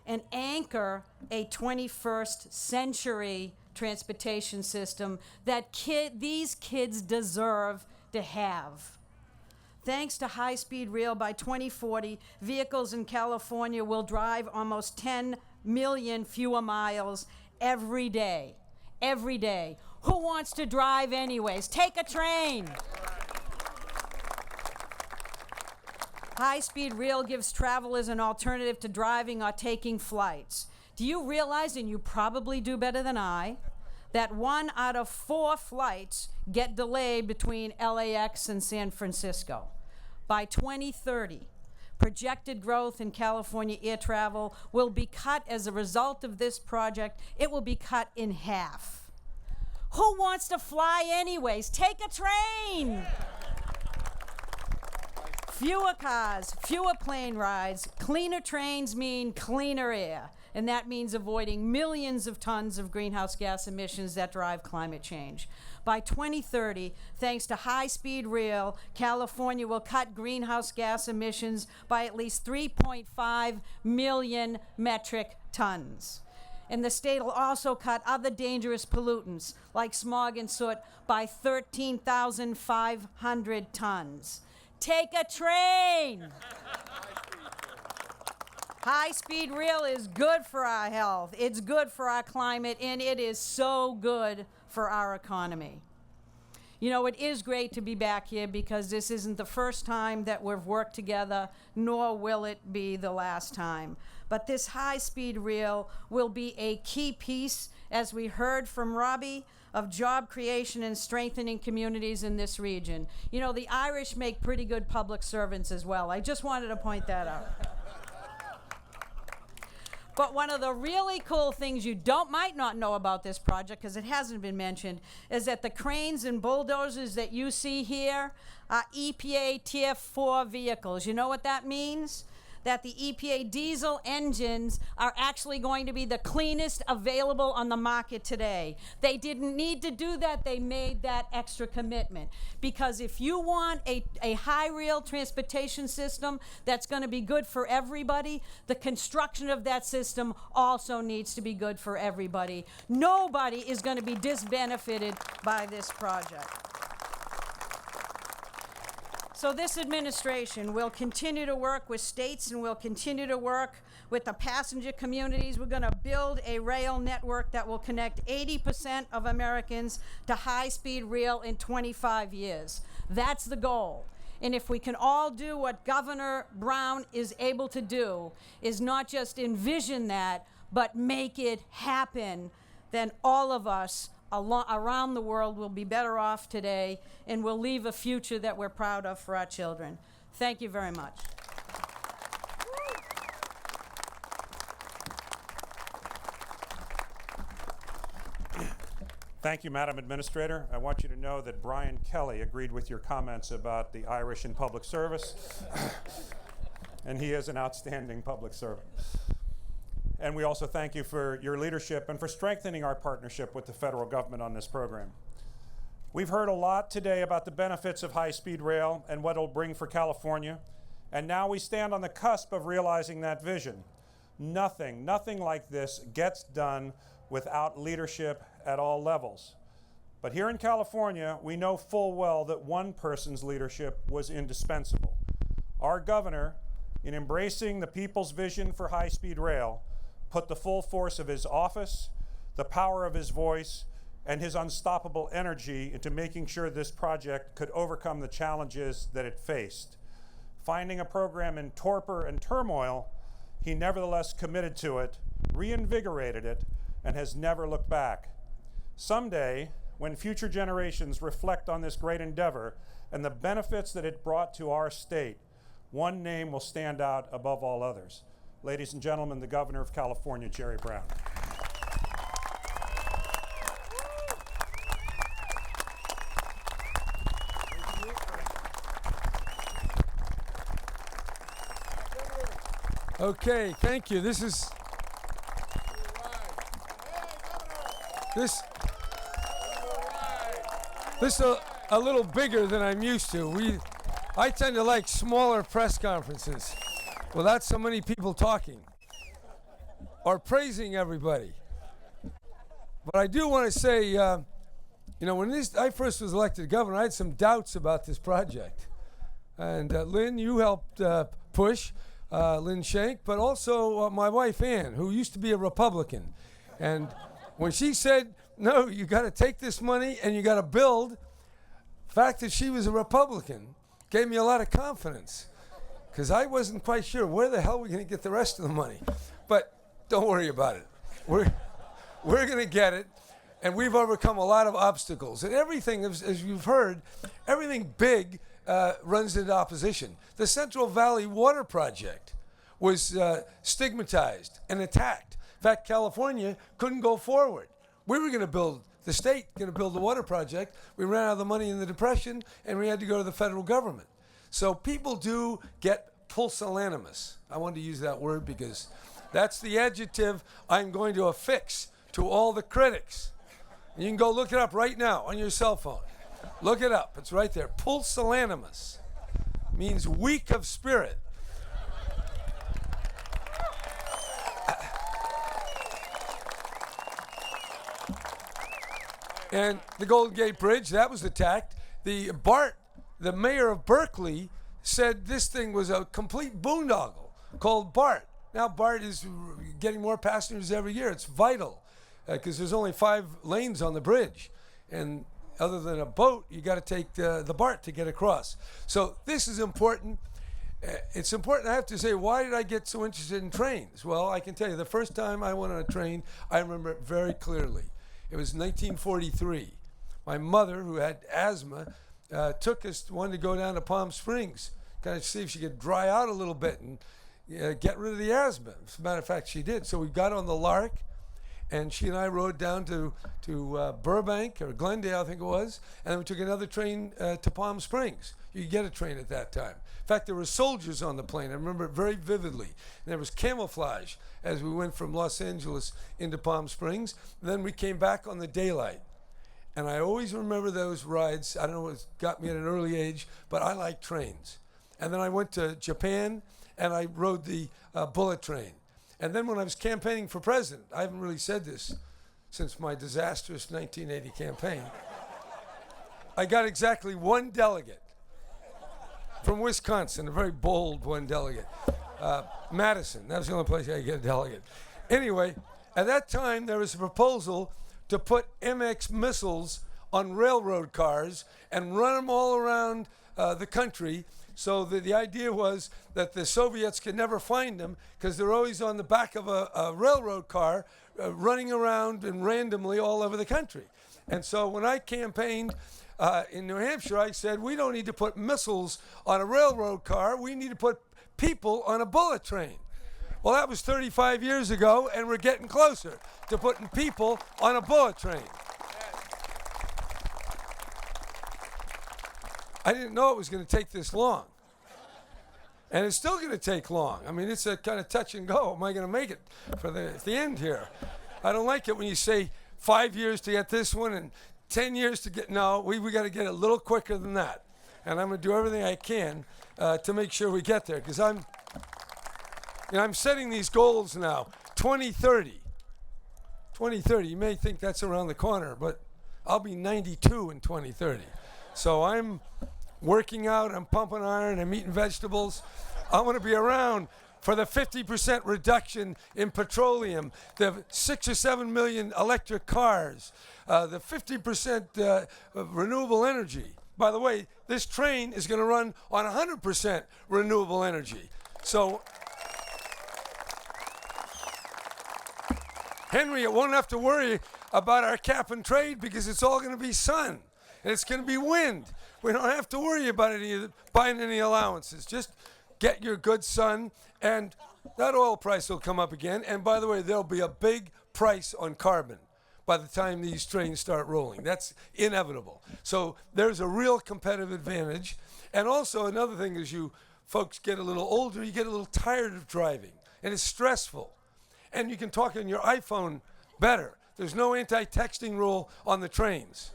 Speaker 10: and anchor a 21st century transportation system that these kids deserve to have. Thanks to high-speed rail, by 2040, vehicles in California will drive almost 10 million fewer miles every day. Every day. Who wants to drive anyways? Take a train. High-speed rail gives travelers an alternative to driving or taking flights. Do you realize, and you probably do better than I, that 1 out of 4 flights get delayed between LAX and San Francisco? By 2030, projected growth in California air travel will be cut as a result of this project. It will be cut in half. Who wants to fly anyways? Take a train. Fewer cars, fewer plane rides. Cleaner trains mean cleaner air, and that means avoiding millions of tons of greenhouse gas emissions that drive climate change. By 2030, thanks to high-speed rail, California will cut greenhouse gas emissions by at least 3.5 million metric tons. And the state will also cut other dangerous pollutants, like smog and soot, by 13,500 tons. Take a train. High-speed rail is good for our health, it's good for our climate, and it is so good for our economy. You know, it is great to be back here because this isn't the first time that we've worked together, nor will it be the last time. But this high-speed rail will be a key piece, as we heard from Robbie, of job creation and strengthening communities in this region. You know, the Irish make pretty good public servants as well. I just wanted to point that out. But one of the really cool things you might not know about this project, because it hasn't been mentioned, is that the cranes and bulldozers that you see here are EPA Tier 4 vehicles. You know what that means? That the EPA diesel engines are actually going to be the cleanest available on the market today. They didn't need to do that. They made that extra commitment. Because if you want a high rail transportation system that's going to be good for everybody, the construction of that system also needs to be good for everybody. Nobody is going to be disbenefited by this project. So this administration will continue to work with states and will continue to work with the passenger communities. We're going to build a rail network that will connect 80% of Americans to high-speed rail in 25 years. That's the goal. And if we can all do what Governor Brown is able to do, is not just envision that, but make it happen, then all of us around the world will be better off today and will leave a future that we're proud of for our children. Thank you very much.
Speaker 3: Thank you, Madam Administrator. I want you to know that Brian Kelly agreed with your comments about the Irish in public service, and he is an outstanding public servant. And we also thank you for your leadership and for strengthening our partnership with the federal government on this program. We've heard a lot today about the benefits of high-speed rail and what it'll bring for California, and now we stand on the cusp of realizing that vision. Nothing like this gets done without leadership at all levels. But here in California, we know full well that one person's leadership was indispensable. Our governor, in embracing the people's vision for high-speed rail, put the full force of his office, the power of his voice, and his unstoppable energy into making sure this project could overcome the challenges that it faced. Finding a program in torpor and turmoil, he nevertheless committed to it, reinvigorated it, and has never looked back. Someday, when future generations reflect on this great endeavor and the benefits that it brought to our state, one name will stand out above all others. Ladies and gentlemen, the Governor of California, Jerry Brown.
Speaker 11: Okay, thank you. This is a little bigger than I'm used to. I tend to like smaller press conferences without so many people talking or praising everybody. But I do want to say, when I first was elected governor, I had some doubts about this project. And Lynn, you helped push, Lynn Shank, but also my wife Ann, who used to be a Republican. And when she said, no, you got to take this money and you got to build, the fact that she was a Republican gave me a lot of confidence, because I wasn't quite sure where the hell are we going to get the rest of the money. But don't worry about it. We're going to get it, and we've overcome a lot of obstacles. And everything, as you've heard, everything big runs into opposition. The Central Valley Water Project was stigmatized and attacked. In fact, California couldn't go forward. We were going to build, the state going to build the water project. We ran out of the money in the Depression, and we had to go to the federal government. So people do get pusillanimous. I wanted to use that word because that's the adjective I'm going to affix to all the critics. And you can go look it up right now on your cell phone. Look it up. It's right there. Pusillanimous means weak of spirit. And the Golden Gate Bridge, that was attacked. The mayor of Berkeley, said this thing was a complete boondoggle called BART, Now BART is getting more passengers every year. It's vital because there's only 5 lanes on the bridge. And other than a boat, you got to take the BART to get across. So this is important. It's important. I have to say, why did I get so interested in trains? Well, I can tell you, the first time I went on a train, I remember it very clearly. It was 1943. My mother, who had asthma, wanted to go down to Palm Springs, kind of see if she could dry out a little bit and get rid of the asthma. As a matter of fact, she did. So we got on the Lark, and she and I rode down to Burbank, or Glendale, I think it was, and then we took another train to Palm Springs. You could get a train at that time. In fact, there were soldiers on the plane. I remember it very vividly. And there was camouflage as we went from Los Angeles into Palm Springs. And then we came back on the daylight. And I always remember those rides. I don't know, it got me at an early age, but I like trains. And then I went to Japan, and I rode the bullet train. And then when I was campaigning for president, I haven't really said this since my disastrous 1980 campaign, I got exactly 1 delegate from Wisconsin, a very bold 1 delegate. Madison, that was the only place I could get a delegate. Anyway, at that time, there was a proposal to put MX missiles on railroad cars and run them all around the country. So the idea was that the Soviets could never find them because they're always on the back of a railroad car running around and randomly all over the country. And so when I campaigned in New Hampshire, I said, we don't need to put missiles on a railroad car. We need to put people on a bullet train. Well, that was 35 years ago, and we're getting closer to putting people on a bullet train. I didn't know it was going to take this long. And it's still going to take long. I mean, it's a kind of touch and go. Am I going to make it for the end here? I don't like it when you say 5 years to get this one and 10 years to get, no, we got to get a little quicker than that. And I'm going to do everything I can to make sure we get there, because I'm setting these goals now. 2030. 2030, you may think that's around the corner, but I'll be 92 in 2030. So I'm working out, I'm pumping iron, I'm eating vegetables. I want to be around for the 50% reduction in petroleum, the 6 or 7 million electric cars, the 50% renewable energy. By the way, this train is going to run on 100% renewable energy. So, Henry, it won't have to worry about our cap and trade because it's all going to be sun and it's going to be wind. We don't have to worry about buying any allowances. Just get your good sun, and that oil price will come up again. And by the way, there'll be a big price on carbon by the time these trains start rolling. That's inevitable. So there's a real competitive advantage. And also another thing, as you folks get a little older, you get a little tired of driving, and it's stressful. And you can talk on your iPhone better. There's no anti-texting rule on the trains.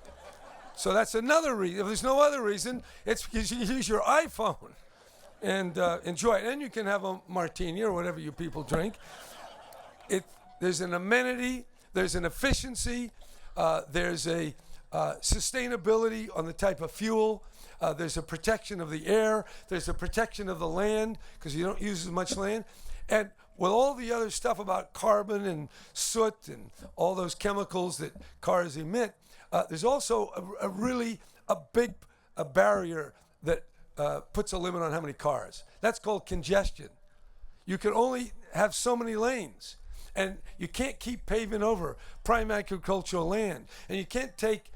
Speaker 11: So that's another reason. If there's no other reason, it's because you use your iPhone and enjoy it. And you can have a martini or whatever you people drink. There's an amenity, there's an efficiency, there's a sustainability on the type of fuel, there's a protection of the air, there's a protection of the land because you don't use as much land. And with all the other stuff about carbon and soot and all those chemicals that cars emit, there's also a really big barrier that puts a limit on how many cars. That's called congestion. You can only have so many lanes, and you can't keep paving over prime agricultural land, and you can't take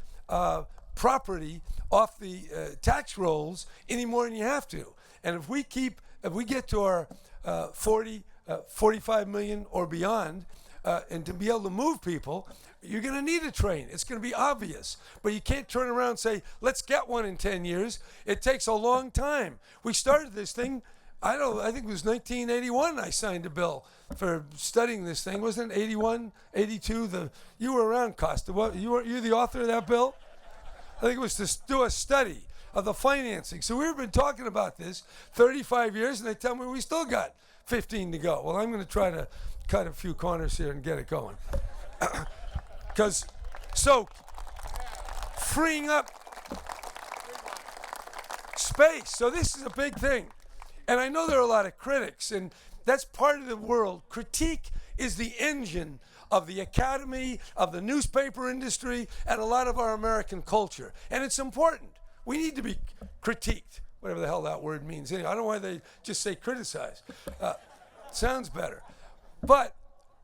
Speaker 11: property off the tax rolls any more than you have to. And if we get to our 45 million or beyond, and to be able to move people, you're going to need a train. It's going to be obvious. But you can't turn around and say, let's get one in 10 years. It takes a long time. We started this thing, I think it was 1981 I signed a bill for studying this thing. Wasn't it 81, 82? You were around, Costa. You the author of that bill? I think it was to do a study of the financing. So we've been talking about this 35 years, and they tell me we still got 15 to go. Well, I'm going to try to cut a few corners here and get it going. Freeing up space. So this is a big thing. And I know there are a lot of critics, and That's part of the world. Critique is the engine of the academy, of the newspaper industry, and a lot of our American culture. And it's important. We need to be critiqued, whatever the hell that word means. Anyway, I don't know why they just say criticize. Sounds better. But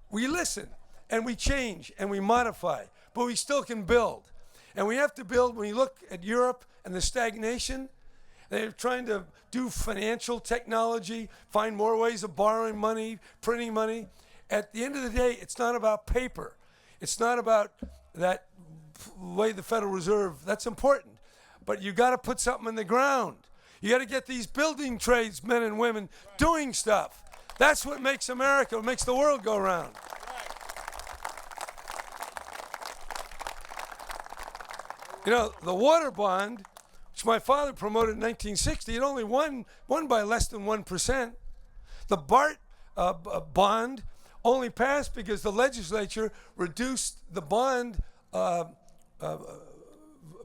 Speaker 11: we listen, and we change, and we modify, but we still can build. And we have to build. When you look at Europe and the stagnation, they're trying to do financial technology, find more ways of borrowing money, printing money. At the end of the day, it's not about paper. It's not about that way the Federal Reserve. That's important. But you got to put something in the ground. You got to get these building trades men and women doing stuff. That's what makes America, what makes the world go round. You know, the water bond, which my father promoted in 1960, it only won by less than 1%. The BART bond only passed because the legislature reduced the bond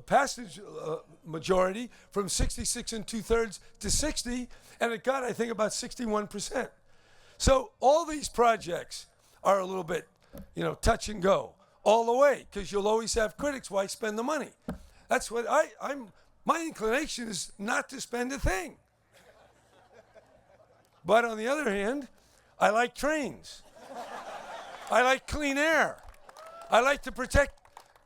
Speaker 11: passage majority from 66 2/3 to 60, and it got, I think, about 61%. So all these projects are a little bit, touch and go all the way, because you'll always have critics. Why spend the money? That's what my inclination is not to spend a thing. But on the other hand, I like trains. I like clean air. I like to protect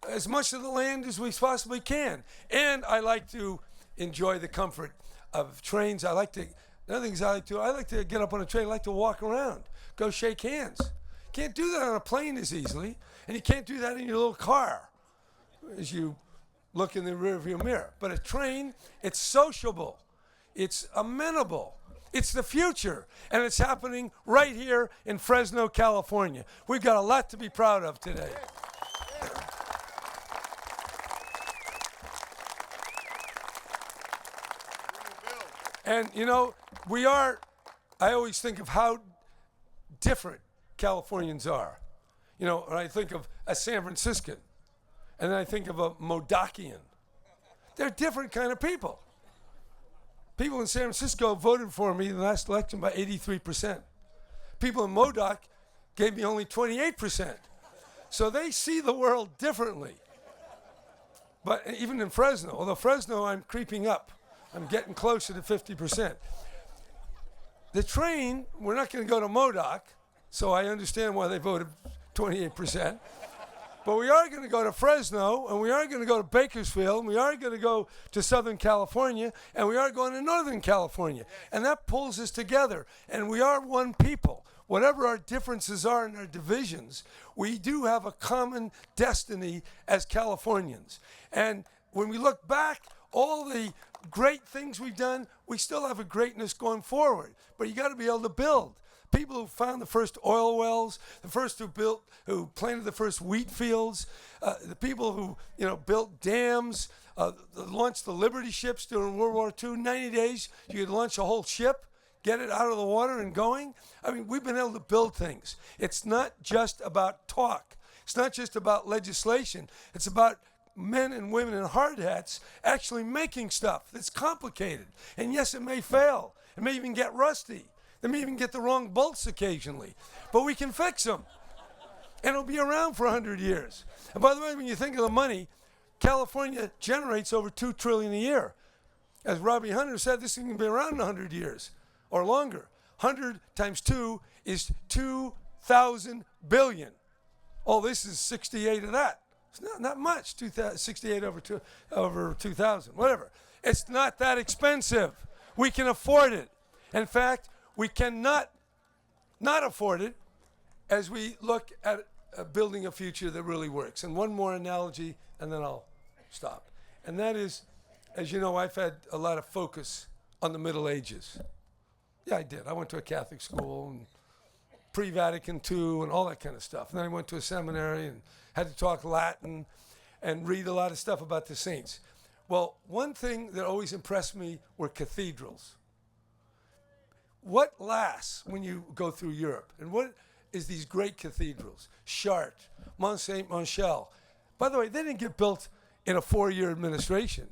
Speaker 11: as much of the land as we possibly can. And I like to enjoy the comfort of trains. Another thing I like to get up on a train. I like to walk around, go shake hands. Can't do that on a plane as easily, and you can't do that in your little car as you look in the rearview mirror. But a train, it's sociable, it's amenable, it's the future, and it's happening right here in Fresno, California. We've got a lot to be proud of today. And I always think of how different Californians are. When I think of a San Franciscan, and then I think of a Modokian. They're different kind of people. People in San Francisco voted for me in the last election by 83%. People in Modoc gave me only 28%. So they see the world differently. But even in Fresno, although Fresno, I'm creeping up. I'm getting closer to 50%. The train, we're not going to go to Modoc, so I understand why they voted 28%. But we are going to go to Fresno, and we are going to go to Bakersfield, and we are going to go to Southern California, and we are going to Northern California. And that pulls us together, and we are one people. Whatever our differences are in our divisions, we do have a common destiny as Californians. And when we look back, all the great things we've done, we still have a greatness going forward. But you got to be able to build. People who found the first oil wells, the first who planted the first wheat fields, the people who built dams, launched the Liberty ships during World War II. 90 days, you could launch a whole ship, get it out of the water and going. I mean, we've been able to build things. It's not just about talk. It's not just about legislation. It's about men and women in hard hats actually making stuff that's complicated. And yes, it may fail. It may even get rusty. They may even get the wrong bolts occasionally. But we can fix them. And it'll be around for 100 years. And by the way, when you think of the money, California generates over $2 trillion a year. As Robbie Hunter said, this is going to be around 100 years or longer. 100 times 2 is 2,000 billion. Oh, this is 68 of that. It's not much, 68 over 2,000, whatever. It's not that expensive. We can afford it. In fact, we cannot not afford it as we look at building a future that really works. And one more analogy, and then I'll stop. And that is, as you know, I've had a lot of focus on the Middle Ages. Yeah, I did. I went to a Catholic school, and pre-Vatican II, and all that kind of stuff. And then I went to a seminary and had to talk Latin and read a lot of stuff about the saints. Well, one thing that always impressed me were cathedrals. What lasts when you go through Europe? And what is these great cathedrals? Chartres, Mont Saint-Michel. By the way, they didn't get built in a 4-year administration.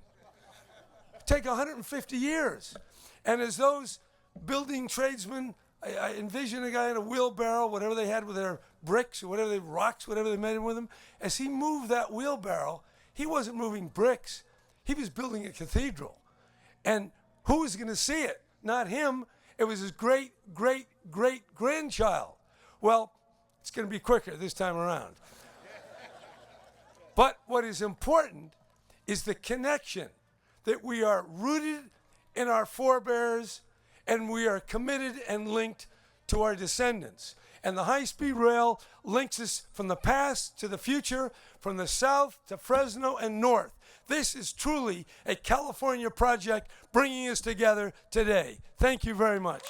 Speaker 11: It take 150 years. And as those building tradesmen I envision a guy in a wheelbarrow, whatever they had with their bricks or whatever they rocks, whatever they made with them. As he moved that wheelbarrow, he wasn't moving bricks. He was building a cathedral. And who was going to see it? Not him. It was his great, great, great grandchild. Well, it's going to be quicker this time around. But what is important is the connection that we are rooted in our forebears and we are committed and linked to our descendants. And the high-speed rail links us from the past to the future, from the south to Fresno and north. This is truly a California project bringing us together today. Thank you very much.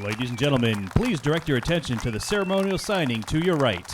Speaker 1: Ladies and gentlemen, please direct your attention to the ceremonial signing to your right.